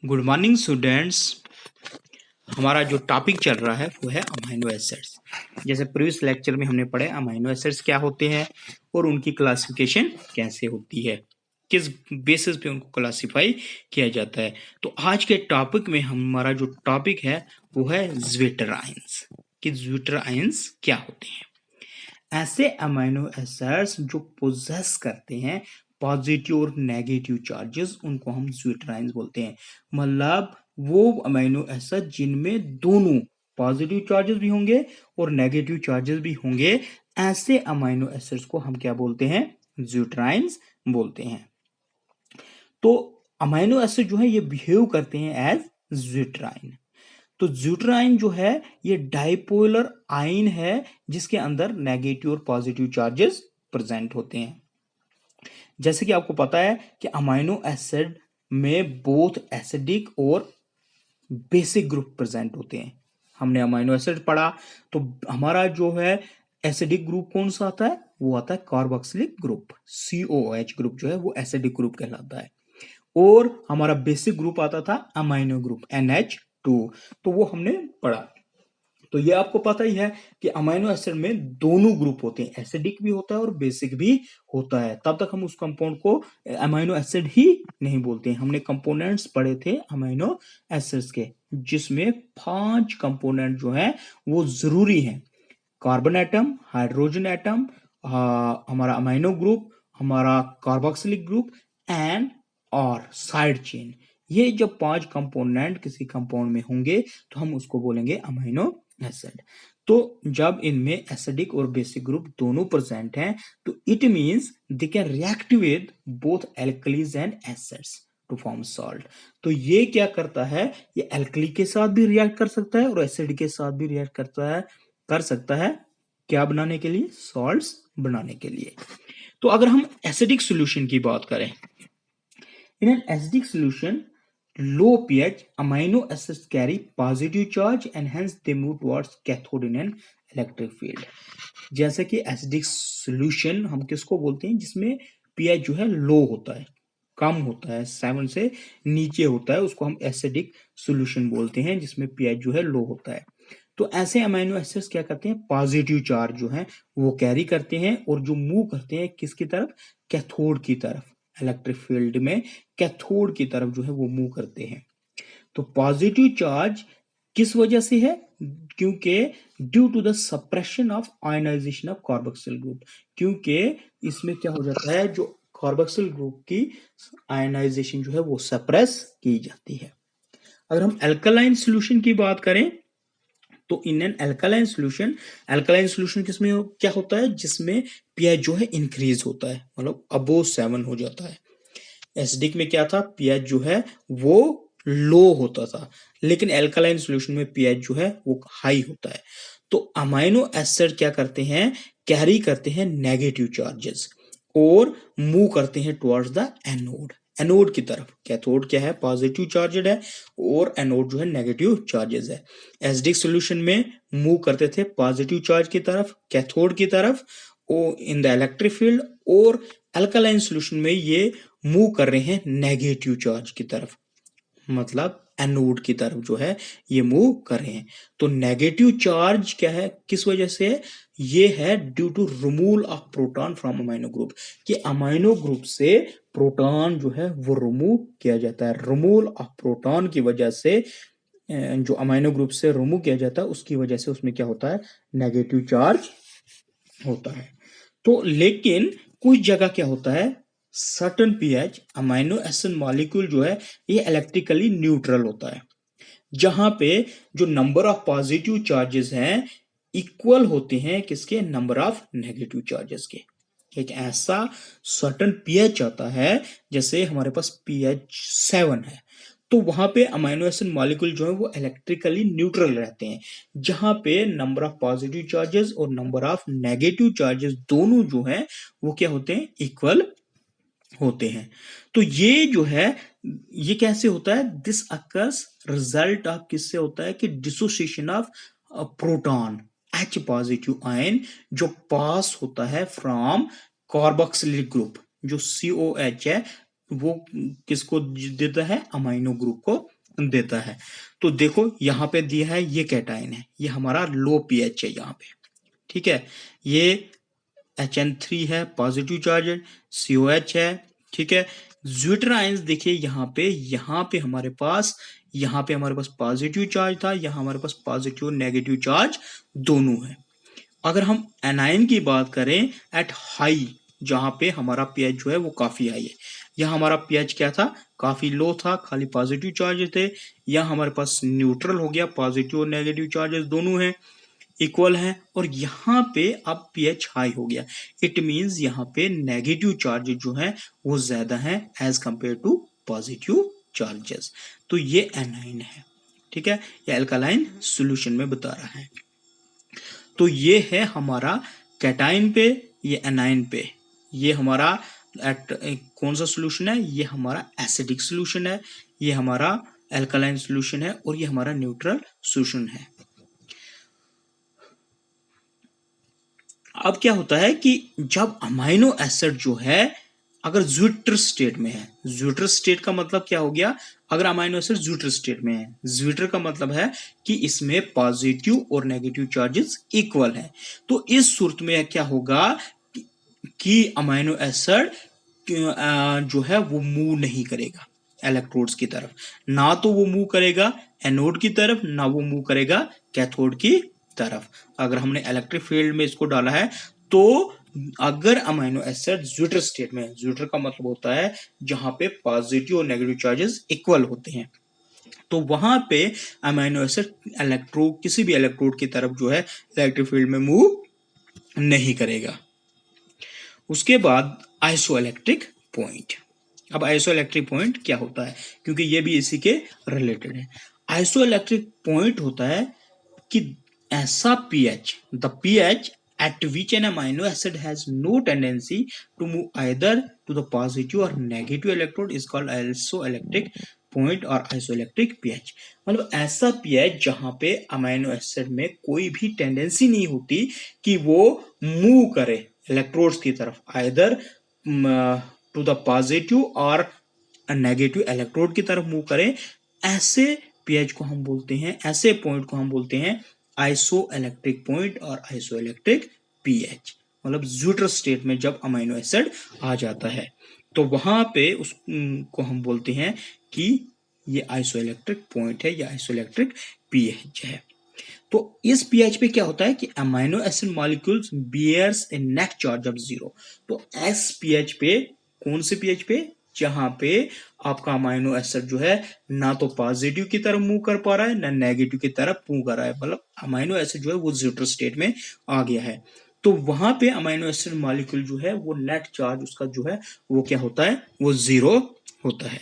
Good morning students. हमारा जो topic चल रहा है वो है अमाइनो एसिड्स। जैसे प्रीवियस लेक्चर में हमने पढ़े अमाइनो एसिड्स क्या होते हैं और उनकी क्लासिफिकेशन कैसे होती है, किस बेसिस पे उनको क्लासिफाई किया जाता है। तो आज के टॉपिक में हमारा जो टॉपिक है वो है ज्विटराइंस कि ज्विटराइंस क्या होते हैं। ऐसे अमीनो एसिड्स जो पोजेस करते हैं पॉजिटिव और नेगेटिव चार्जेस, उनको हम ज्विटराइंस बोलते हैं। मतलब वो अमीनो एसिड जिनमें दोनों पॉजिटिव चार्जेस भी होंगे और नेगेटिव चार्जेस भी होंगे, ऐसे अमीनो एसिड्स को हम क्या बोलते हैं? ज्विटराइंस बोलते हैं। तो अमीनो एसिड जो है ये बिहेव करते हैं एज ज्विटराइन। तो ज्यूटराइन जो है ये डाइपोलर आयन है जिसके अंदर नेगेटिव और पॉजिटिव चार्जेस प्रेजेंट होते हैं। जैसे कि आपको पता है कि अमाइनो एसिड में बोथ एसिडिक और बेसिक ग्रुप प्रेजेंट होते हैं। हमने अमाइनो एसिड पढ़ा तो हमारा जो है एसिडिक ग्रुप कौन सा आता है? वो आता है कार्बोक्सिलिक ग्रुप, COOH ग्रुप जो है वो एसिडिक ग्रुप कहलाता है। और हमारा बेसिक ग्रुप आता था अमाइनो ग्रुप NH2। तो वो हमने पढ़ा। तो ये आपको पता ही है कि अमाइनो एसिड में दोनों ग्रुप होते हैं, एसिडिक भी होता है और बेसिक भी होता है। तब तक हम उस कंपाउंड को अमाइनो एसिड ही नहीं बोलते हैं। हमने कंपोनेंट्स पढ़े थे अमाइनो एसिड्स के, जिसमें 5 कंपोनेंट जो है वो जरूरी हैं। कार्बन एटम, हाइड्रोजन एटम, हमारा अमाइनो ग्रुप, हमारा कार्बोक्सिलिक ग्रुप एंड और साइड चेन। ये जब 5 कंपोनेंट किसी कंपाउंड में होंगे तो हम उसको बोलेंगे अमाइनो एसिड। तो जब इनमें एसिडिक और बेसिक ग्रुप दोनों प्रेजेंट हैं तो it means they can react with both alkalis and acids to form salt. तो ये क्या करता है? ये एल्कली के साथ भी रिएक्ट कर सकता है और एसिड के साथ भी रिएक्ट कर सकता है। क्या बनाने के लिए? सॉल्ट्स बनाने के लिए। तो अगर हम एसिडिक सॉल्यूशन की बात करें, in an acidic solution low pH amino acids carry positive charge and hence they move towards cathode in an electric field। जैसे कि एसिडिक सॉल्यूशन हम किसको बोलते हैं? जिसमें pH जो है लो होता है, कम होता है, 7 से नीचे होता है, उसको हम एसिडिक सॉल्यूशन बोलते हैं, जिसमें pH जो है लो होता है। तो ऐसे अमीनो एसिड्स क्या करते हैं? पॉजिटिव चार्ज जो है वो कैरी करते हैं और जो मूव करते हैं किसकी तरफ? कैथोड की तरफ। इलेक्ट्रिक फील्ड में कैथोड की तरफ जो है वो मूव करते हैं। तो पॉजिटिव चार्ज किस वजह से है? क्योंकि due to the suppression of ionisation of carboxyl group. क्योंकि इसमें क्या हो जाता है, जो कार्बोक्सिल ग्रुप की आयनाइजेशन जो है वो सप्रेस की जाती है। अगर हम अल्कलाइन सॉल्यूशन की बात करें तो इन एन अल्कलाइन सॉल्यूशन किसमें क्या होता है? जिसमें pH जो है इंक्रीज होता है, मतलब अबोव 7 हो जाता है। एसिडिक में क्या था? pH जो है वो लो होता था, लेकिन अल्कलाइन सॉल्यूशन में pH जो है वो हाई होता है। तो अमाइनो एसिड क्या करते हैं? कैरी करते हैं नेगेटिव चार्जेस और मूव करते हैं टुवर्ड्स द एनोड, एनोड की तरफ। कैथोड क्या है? पॉजिटिव चार्जेड है और एनोड जो है नेगेटिव चार्जेस है। एसिडिक सॉल्यूशन में मूव करते थे पॉजिटिव चार्ज की तरफ, कैथोड की तरफ और इन द इलेक्ट्रिक फील्ड, और अल्कलाइन सॉल्यूशन में ये मूव कर रहे हैं नेगेटिव चार्ज की तरफ, मतलब एनोड की तरफ जो है ये मूव कर रहे हैं। तो नेगेटिव चार्ज क्या है? किस वजह से? ये है due to removal of proton from amino group, कि अमाइनो ग्रुप से प्रोटॉन जो है वो रिमूव किया जाता है। रिमूवल ऑफ प्रोटॉन की वजह से, जो अमाइनो ग्रुप से रिमूव किया जाता है उसकी वजह से उसमें क्या होता है? नेगेटिव चार्ज होता है। तो लेकिन कुछ जगह क्या होता है? Certain pH amino acid molecule जो है ये इलेक्ट्रिकली न्यूट्रल होता है, जहां पे जो नंबर ऑफ पॉजिटिव चार्जेस हैं इक्वल होते हैं किसके? नंबर ऑफ नेगेटिव चार्जेस के। एक ऐसा सर्टन pH आता है, जैसे हमारे पास pH 7 है, तो वहां पे अमाइनो एसिड मॉलिक्यूल जो है वो इलेक्ट्रिकली न्यूट्रल रहते हैं, जहां पे नंबर ऑफ पॉजिटिव चार्जेस और नंबर ऑफ नेगेटिव चार्जेस दोनों जो हैं वो क्या होते हैं? इक्वल होते हैं। तो ये जो है ये कैसे होता है? दिस अकर्स रिजल्ट ऑफ किससे होता है? कि dissociation of proton H positive ion जो पास होता है फ्रॉम कार्बोक्सिलिक ग्रुप, जो COH है वो किसको देता है? अमाइनो ग्रुप को देता है। तो देखो यहाँ पे दिया है ये कैटायन है, ये हमारा लो पीएच है यहाँ पे, ठीक है। ये HN3 है पॉजिटिव चार्ज, COH है, ठीक है। ज्विटर आयंस देखिए यहाँ पे हमारे पास पॉजिटिव चार्ज था, यहाँ हमारे पास पॉजिटिव नेगेटिव चार्ज दोनों है। अगर हम एनायन की बात करें एट हाई, जहां पे हमारा पीएच जो है वो काफी हाई है, यहाँ हमारा पीएच क्या था, काफी लो था, खाली पॉजिटिव चार्ज थे। यहाँ हमारे पास न्यूट्रल हो गया, पॉजिटिव और नेगेटिव चार्जेस दोनों हैं, इक्वल है। और यहाँ पे अब पीएच हाई हो गया, इट मींस यहाँ पे नेगेटिव चार्ज जो है वो ज्यादा है as compare to positive charges. तो ये एनाइन है, ठीक है, ये अल्कालाइन सॉल्यूशन में बता रहा है। तो ये है हमारा कैटाइन पे, ये एनाइन पे, ये हमारा कौन सा सॉल्यूशन है, ये हमारा एसिडिक सॉल्यूशन है, ये हमारा अल्कालाइन सॉल्यूशन है, और ये हमारा न्यूट्रल सॉल्यूशन है। अब क्या होता है कि जब अमाइनो एसिड जो है अगर ज्विटर स्टेट में है, ज्विटर स्टेट का मतलब क्या हो गया, अगर अमाइनो एसिड ज्विटर स्टेट में है, ज्विटर का मतलब है कि इसमें पॉजिटिव और नेगेटिव चार्जेस इक्वल है। तो इस सूरत में क्या होगा कि अमाइनो एसिड जो है वो मूव नहीं करेगा इलेक्ट्रोड्स की तरफ, ना तो वो मूव करेगा एनोड की तरफ, ना वो मूव करेगा कैथोड की तरफ। अगर हमने इलेक्ट्रिक फील्ड में इसको डाला है, तो अगर अमाइनो एसिड ज्विटर स्टेट में है, ज्विटर का मतलब होता है जहां पे पॉजिटिव और नेगेटिव चार्जेस इक्वल होते हैं, तो वहां पे अमाइनो एसिड इलेक्ट्रोड किसी भी इलेक्ट्रोड की तरफ जो है इलेक्ट्रिक फील्ड में मूव नहीं करेगा। उसके बाद आइसोइलेक्ट्रिक पॉइंट। अब आइसोइलेक्ट्रिक पॉइंट क्या होता है, क्योंकि ये भी इसी के रिलेटेड है। आइसोइलेक्ट्रिक पॉइंट होता है कि ऐसा pH, the pH at which an amino acid has no tendency to move either to the positive or negative electrode is called isoelectric point और isoelectric pH। मतलब ऐसा pH जहां पे अमाइनो एसिड में कोई भी टेंडेंसी नहीं होती कि वो मूव करे इलेक्ट्रोड्स की तरफ, आइदर टू द पॉजिटिव और नेगेटिव इलेक्ट्रोड की तरफ मूव करे, ऐसे पीएच को हम बोलते हैं, ऐसे पॉइंट को हम बोलते हैं आइसोइलेक्ट्रिक पॉइंट और आइसोइलेक्ट्रिक पीएच। मतलब ज्विटर स्टेट में जब अमाइनो एसिड आ जाता है तो वहां पे उसको हम बोलते हैं कि ये आइसोइलेक्ट्रिक पॉइंट है या आइसोइलेक्ट्रिक पीएच है। तो इस पीएच पे क्या होता है कि amino acid molecules bears a net charge of 0। तो एस पीएच पे, कौन से पीएच पे, जहां पे आपका अमाइनो एसिड जो है ना तो पॉजिटिव की तरफ मूव कर पा रहा है ना नेगेटिव की तरफ मूव कर रहा है, मतलब अमाइनो एसिड जो है वो ज्विटर स्टेट में आ गया है, तो वहां पे अमाइनो एसिड मॉलिक्यूल जो है वो नेट चार्ज उसका जो है वो क्या होता है, वो 0 होता है।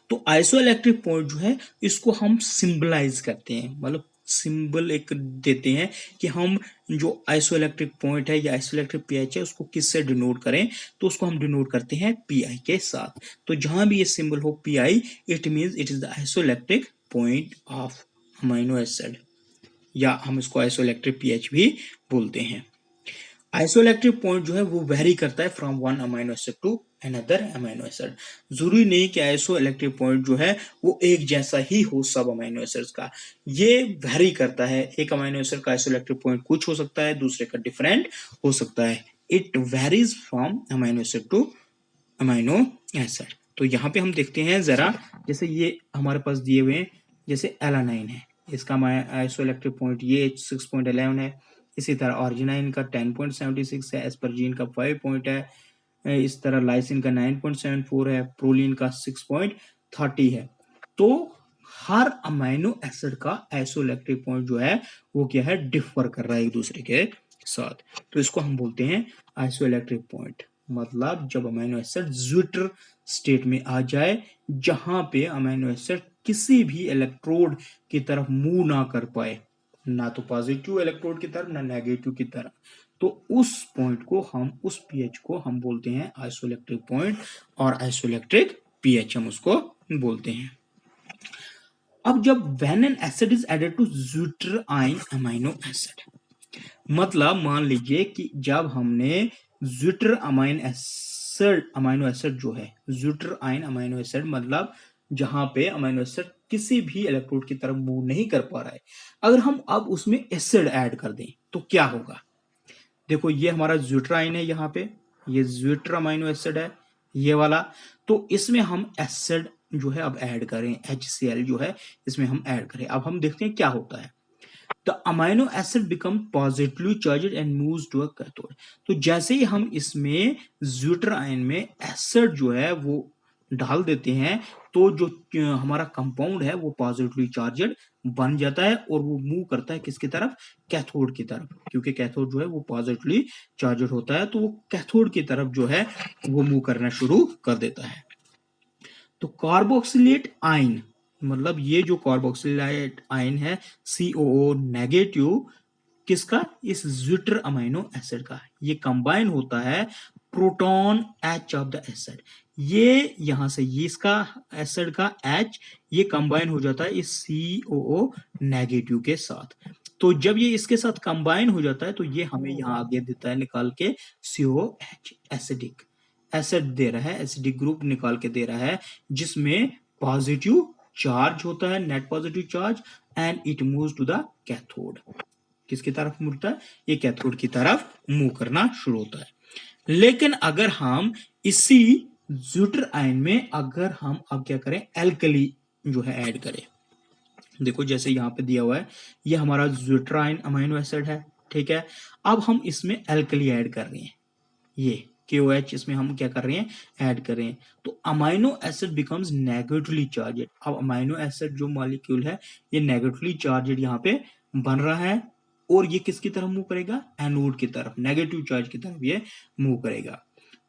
तो आइसोइलेक्ट्रिक पॉइंट जो है इसको हम सिंबलाइज करते हैं, मतलब सिंबल एक देते हैं कि हम जो आइसोइलेक्ट्रिक पॉइंट है या आइसोइलेक्ट्रिक पीएच है उसको किससे डिनोट करें, तो उसको हम डिनोट करते हैं पीआई के साथ। तो जहां भी ये सिंबल हो pi, it means it is the isoelectric point of amino acid, या हम इसको आइसोइलेक्ट्रिक पीएच भी बोलते हैं। आइसोइलेक्ट्रिक पॉइंट जो है वो वेरी करता है from one amino acid to another amino acid. जरूरी नहीं कि आइसोइलेक्ट्रिक पॉइंट जो है वो एक जैसा ही हो सब अमाइनो एसिड्स का, ये वेरी करता है। एक अमाइनो एसिड का आइसोइलेक्ट्रिक पॉइंट कुछ हो सकता है, दूसरे का डिफरेंट हो सकता है। It varies from amino acid two amino acid. तो यहाँ पे हम देखते हैं जरा, जैसे ये हमारे पास दिए हुए हैं, जैसे एलानाइन है, इसका आइसोइलेक्ट्रिक पॉइंट ये 6.11 है। इसी तरह ऑर्जिनाइन का 10.76 है, एस्परजीन का 5 पॉइंट है, इस तरह लाइसिन का 9.74 है, प्रोलिन का 6.30 है। तो हर अमाइनो एसिड का आइसोइलेक्ट्रिक पॉइंट जो है वो क्या है, डिफर कर रहा है एक दूसरे के साथ, तो इसको हम बोलते हैं आइसोइलेक्ट्रिक पॉइंट। मतलब जब अमाइनो एसिड ज्विटर स्टेट में आ जाए जहां पे अमाइनो एसिड किसी भी इलेक्ट्रोड की तरफ मूव ना कर पाए, ना तो पॉजिटिव इलेक्ट्रोड की तरफ ना नेगेटिव की तरफ, तो उस पॉइंट को हम, उस पीएच को हम बोलते हैं आइसोइलेक्ट्रिक पॉइंट और आइसोइलेक्ट्रिक पीएच हम उसको बोलते हैं। अब जब when an acid is added to zwitter ion amino acid, मतलब मान लीजिए कि जब हमने ज्विटर अमाइनो एसिड जो है, ज्विटर आयन अमाइनो एसिड मतलब जहां पे अमीनो एसिड किसी भी इलेक्ट्रोड की तरफ मूव नहीं कर पा रहा है। अगर हम अब उसमें एसिड ऐड कर दें तो क्या होगा? देखो ये हमारा ज्यूट्राइन है, यहाँ पे ये ज्यूटर अमीनो एसिड है ये वाला। तो इसमें हम एसिड जो है अब ऐड करें, HCl जो है इसमें हम ऐड करें। अब हम देखते हैं क्या होता है। The amino acid become positively charged and moves to a cathode. तो जैसे ही हम इसमें ज्यूटर आयन में एसिड जो है वो डाल देते हैं तो जो हमारा कंपाउंड है वो पॉजिटिवली चार्जड बन जाता है और वो मूव करता है किसकी तरफ? कैथोड की तरफ, क्योंकि कैथोड जो है वो पॉजिटिवली चार्जड होता है तो वो कैथोड की तरफ जो है वो मूव करना शुरू कर देता है। तो कार्बोक्सिलेट आयन, मतलब ये जो कार्बोक्सिलेट आयन है COO नेगेटिव, किसका? इस ज्यूटर अमीनो एसिड का। ये कंबाइन होता है proton H of the acid. ये यहां से ये इसका एसिड का H ये कंबाइन हो जाता है इस COO नेगेटिव के साथ। तो जब ये इसके साथ कंबाइन हो जाता है तो ये हमें यहां आगे देता है निकाल के COH, एसिडिक एसिड दे रहा है, एसिडिक ग्रुप निकाल के दे रहा है जिसमें पॉजिटिव चार्ज होता है, net positive charge, and it moves to the cathode. किसकी तरफ मुड़ता है? ये कैथोड की तरफ मूव करना शुरू होता है। लेकिन अगर हम इसी ज्यूटर आयन में अगर हम अब क्या करें, एल्कली जो है ऐड करें, देखो जैसे यहां पे दिया हुआ है ये हमारा ज्यूटर आयन अमीनो एसिड है, ठीक है। अब हम इसमें एल्कली ऐड कर रहे हैं, ये KOH इसमें हम क्या कर रहे हैं, ऐड कर रहे हैं। तो amino acid becomes negatively charged. अब अमीनो एसिड जो मॉलिक्यूल है ये नेगेटिवली चार्जेड यहाँ पे बन रहा है और ये किसकी तरफ मूव करेगा? एनोड की तरफ, नेगेटिव चार्ज की तरफ ये मूव करेगा।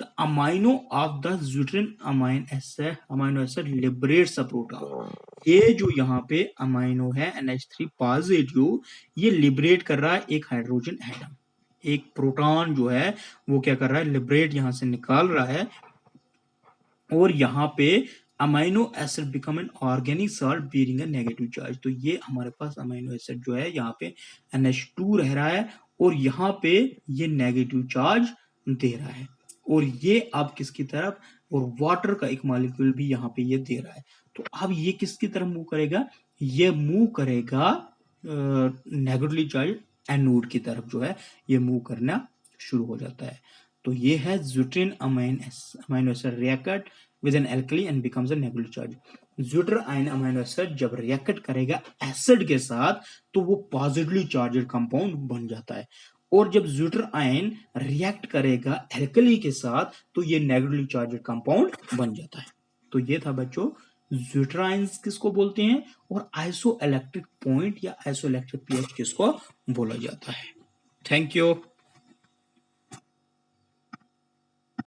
The amino of the zwitterion amino acid liberates a proton. ये जो यहाँ पे अमीनो है NH3 पॉजिटिव, ये लिबरेट कर रहा है एक हाइड्रोजन एटम, एक प्रोटॉन जो है वो क्या कर रहा है, लिबरेट यहां से निकाल रहा है। और यहाँ पे amino acid become an organic salt bearing a negative charge. तो ये हमारे पास अमीनो एसिड जो है यहाँ पे NH2 रह रहा है और यहाँ पे ये नेगेटिव चार्ज दे रहा है और ये अब किसकी तरफ, और वाटर का एक मॉलिक्यूल भी यहाँ पे ये दे रहा है। तो अब ये किसकी तरफ मूव करेगा? ये मूव करेगा नेगेटिवली चार्ज एनोड की तरफ जो है ये मूव करना शुरू हो जाता है। तो ये है zwitterion amino acid react with an alkali and becomes a negative charge. Zwitterion amino acid जब रिएक्ट करेगा एसिड के साथ तो वो पॉजिटिवली चार्जड कंपाउंड बन जाता है, और जब ज्यूटर आयन रिएक्ट करेगा एल्कली के साथ तो ये नेगेटिवली चार्जड कंपाउंड बन जाता है। तो ये था बच्चों ज्यूटर आयंस किसको बोलते हैं और आइसो इलेक्ट्रिक पॉइंट या आइसो इलेक्ट्रिक pH किसको बोला जाता है। Thank you.